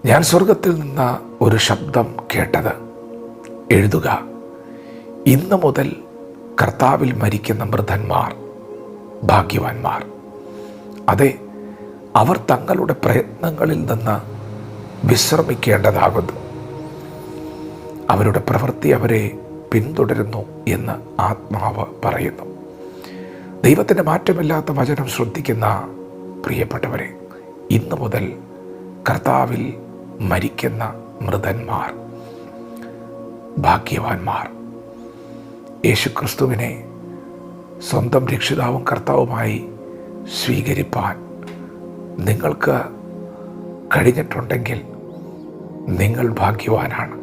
ഞാൻ സ്വർഗത്തിൽ നിന്ന് ഒരു ശബ്ദം കേട്ടത്, എഴുതുക, ഇന്ന് മുതൽ കർത്താവിൽ മരിക്കുന്ന മൃതന്മാർ ഭാഗ്യവാന്മാർ. അതെ, അവർ തങ്ങളുടെ പ്രയത്നങ്ങളിൽ നിന്ന് വിശ്രമിക്കേണ്ടതാകുന്നു. അവരുടെ പ്രവൃത്തി അവരെ പിന്തുടരുന്നു എന്ന് ആത്മാവ് പറയുന്നു. ദൈവത്തിൻ്റെ മാറ്റമില്ലാത്ത വചനം ശ്രദ്ധിക്കുന്ന പ്രിയപ്പെട്ടവരെ, ഇന്നു മുതൽ കർത്താവിൽ മരിക്കുന്ന മൃതന്മാർ ഭാഗ്യവാന്മാർ. യേശുക്രിസ്തുവിനെ സ്വന്തം രക്ഷിതാവും കർത്താവുമായി സ്വീകരിപ്പാൻ നിങ്ങൾക്ക് കഴിഞ്ഞിട്ടുണ്ടെങ്കിൽ നിങ്ങൾ ഭാഗ്യവാനാണ്.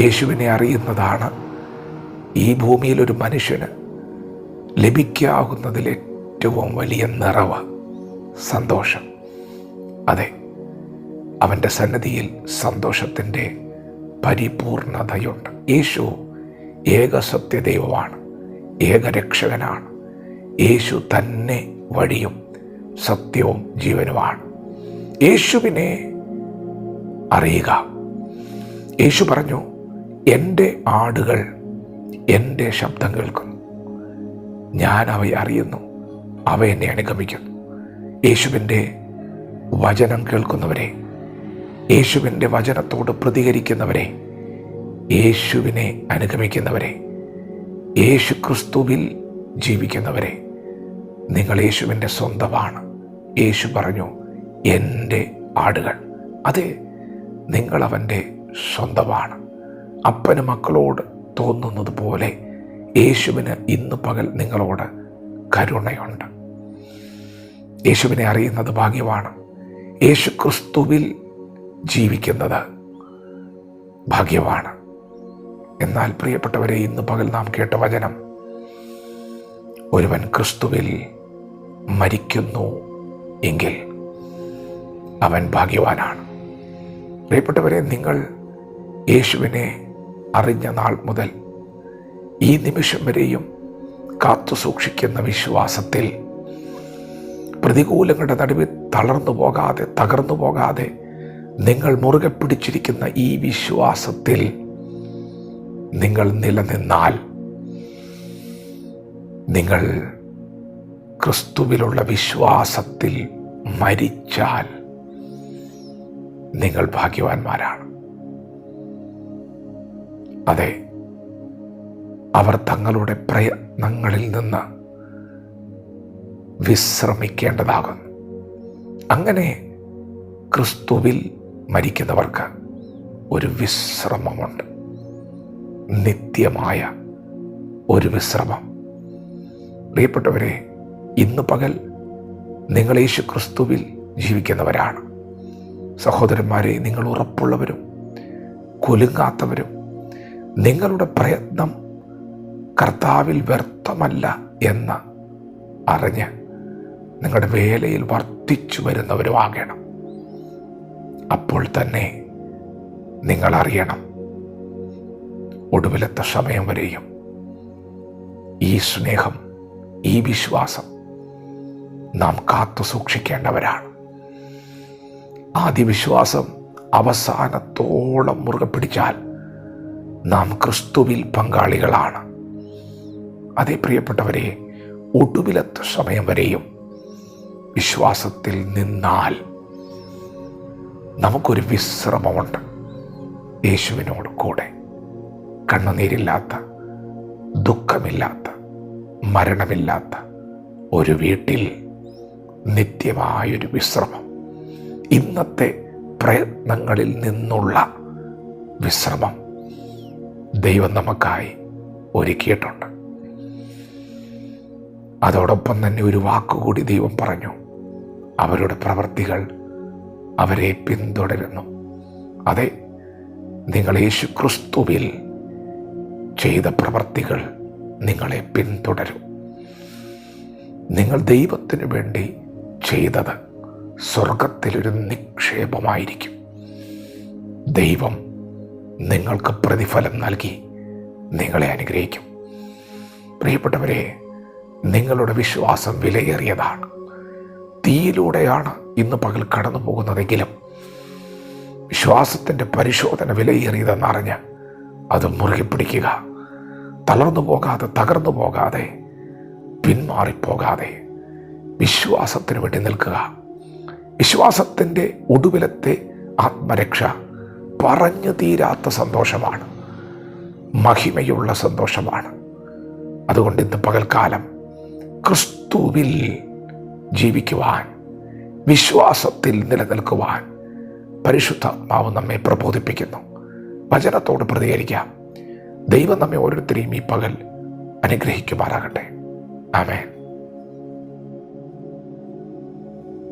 യേശുവിനെ അറിയുന്നതാണ് ഈ ഭൂമിയിൽ ഒരു മനുഷ്യന് ലഭിക്കാവുന്നതിൽ ഏറ്റവും വലിയ നിറവ്, സന്തോഷം. അതെ, അവൻ്റെ സന്നിധിയിൽ സന്തോഷത്തിൻ്റെ പരിപൂർണതയുണ്ട്. യേശു ഏക സത്യദൈവമാണ്, ഏകരക്ഷകനാണ്. യേശു തന്നെ വഴിയും സത്യവും ജീവനുമാണ്. യേശുവിനെ അറിയുക. യേശു പറഞ്ഞു, എൻ്റെ ആടുകൾ എൻ്റെ ശബ്ദം കേൾക്കുന്നു, ഞാൻ അവയെ അറിയുന്നു, അവ എന്നെ അനുഗമിക്കുന്നു. യേശുവിൻ്റെ വചനം കേൾക്കുന്നവരെ, യേശുവിൻ്റെ വചനത്തോട് പ്രതികരിക്കുന്നവരെ, യേശുവിനെ അനുഗമിക്കുന്നവരെ, യേശു ക്രിസ്തുവിൽ ജീവിക്കുന്നവരെ, നിങ്ങൾ യേശുവിൻ്റെ സ്വന്തമാണ്. യേശു പറഞ്ഞു, എൻ്റെ ആടുകൾ. അതെ, നിങ്ങളവൻ്റെ സ്വന്തമാണ്. അപ്പന് മക്കളോട് തോന്നുന്നത് പോലെ യേശുവിന് ഇന്ന് പകൽ നിങ്ങളോട് കരുണയുണ്ട്. യേശുവിനെ അറിയുന്നത് ഭാഗ്യമാണ്. യേശു ക്രിസ്തുവിൽ ജീവിക്കുന്നത് ഭാഗ്യമാണ്. എന്നാൽ പ്രിയപ്പെട്ടവരെ, ഇന്ന് പകൽ നാം കേട്ട വചനം, ഒരുവൻ ക്രിസ്തുവിൽ മരിക്കുന്നു എങ്കിൽ അവൻ ഭാഗ്യവാനാണ്. പ്രിയപ്പെട്ടവരെ, നിങ്ങൾ യേശുവിനെ അറിഞ്ഞ നാൾ മുതൽ ഈ നിമിഷം വരെയും കാത്തു സൂക്ഷിക്കുന്ന വിശ്വാസത്തിൽ, പ്രതികൂലങ്ങളുടെ നടുവിൽ തളർന്നു പോകാതെ, തകർന്നു പോകാതെ നിങ്ങൾ മുറുകെ പിടിച്ചിരിക്കുന്ന ഈ വിശ്വാസത്തിൽ നിങ്ങൾ നിലനിന്നാൽ, നിങ്ങൾ ക്രിസ്തുവിലുള്ള വിശ്വാസത്തിൽ മരിച്ചാൽ നിങ്ങൾ ഭാഗ്യവാന്മാരാണ്. അതെ, അവർ തങ്ങളുടെ പ്രയത്നങ്ങളിൽ നിന്ന് വിശ്രമിക്കേണ്ടതാകുന്നു. അങ്ങനെ ക്രിസ്തുവിൽ മരിക്കുന്നവർക്ക് ഒരു വിശ്രമമുണ്ട്, നിത്യമായ ഒരു വിശ്രമം. പ്രിയപ്പെട്ടവരെ, ഇന്ന് പകൽ നിങ്ങൾ യേശു ക്രിസ്തുവിൽ ജീവിക്കുന്നവരാണ്. സഹോദരന്മാരെ, നിങ്ങൾ ഉറപ്പുള്ളവരും കുലുങ്ങാത്തവരും, നിങ്ങളുടെ പ്രയത്നം കർത്താവിൽ വ്യർത്ഥമല്ല എന്ന് അറിഞ്ഞ് നിങ്ങളുടെ വേലയിൽ വർദ്ധിച്ചു വരുന്നവരുമാകണം. അപ്പോൾ തന്നെ നിങ്ങൾ അറിയണം, ഒടുവിലത്തെ സമയം വരെയും ഈ സ്നേഹം, ഈ വിശ്വാസം നാം കാത്തു സൂക്ഷിക്കേണ്ടവരാണ്. ആദ്യ വിശ്വാസം അവസാനത്തോളം മുറുകെ പിടിച്ചാൽ നാം ക്രിസ്തുവിൽ പങ്കാളികളാണ്. അതേ പ്രിയപ്പെട്ടവരെ, ഒടുവിലത്തെ സമയം വരെയും വിശ്വാസത്തിൽ നിന്നാൽ നമുക്കൊരു വിശ്രമമുണ്ട്. യേശുവിനോട് കൂടെ കണ്ണുനീരില്ലാത്ത, ദുഃഖമില്ലാത്ത, മരണമില്ലാത്ത ഒരു വീട്ടിൽ നിത്യമായൊരു വിശ്രമം, ഇന്നത്തെ പ്രയത്നങ്ങളിൽ നിന്നുള്ള വിശ്രമം ദൈവം നമുക്കായി ഒരുക്കിയിട്ടുണ്ട്. അതോടൊപ്പം തന്നെ ഒരു വാക്കുകൂടി ദൈവം പറഞ്ഞു, അവരുടെ പ്രവൃത്തികൾ അവരെ പിന്തുടരുന്നു. അതെ, നിങ്ങൾ യേശു ക്രിസ്തുവിൽ ചെയ്ത പ്രവൃത്തികൾ നിങ്ങളെ പിന്തുടരും. നിങ്ങൾ ദൈവത്തിനു വേണ്ടി ചെയ്തത് സ്വർഗത്തിലൊരു നിക്ഷേപമായിരിക്കും. ദൈവം നിങ്ങൾക്ക് പ്രതിഫലം നൽകി നിങ്ങളെ അനുഗ്രഹിക്കും. പ്രിയപ്പെട്ടവരെ, നിങ്ങളുടെ വിശ്വാസം വിലയേറിയതാണ്. തീയിലൂടെയാണ് ഇന്ന് പകൽ കടന്നു പോകുന്നതെങ്കിലും വിശ്വാസത്തിൻ്റെ പരിശോധന വിലയേറിയതെന്നറിഞ്ഞ് അത് മുറുകെ പിടിക്കുക. തളർന്നു പോകാതെ, തകർന്നു പോകാതെ, പിന്മാറിപ്പോകാതെ വിശ്വാസത്തിന് വേണ്ടി നിൽക്കുക. വിശ്വാസത്തിൻ്റെ ഒടുവിലത്തെ ആത്മരക്ഷ പറഞ്ഞു തീരാത്ത സന്തോഷമാണ്, മഹിമയുള്ള സന്തോഷമാണ്. അതുകൊണ്ട് ഇന്ന് പകൽക്കാലം ക്രിസ്തുവിൽ ജീവിക്കുവാൻ, വിശ്വാസത്തിൽ നിലനിൽക്കുവാൻ പരിശുദ്ധാത്മാവ് നമ്മെ പ്രബോധിപ്പിക്കുന്നു. വചനത്തോട് പ്രതികരിക്കാം. ദൈവം നമ്മെ ഓരോരുത്തരെയും ഈ പകൽ അനുഗ്രഹിക്കുമാറാകട്ടെ. ആമേൻ.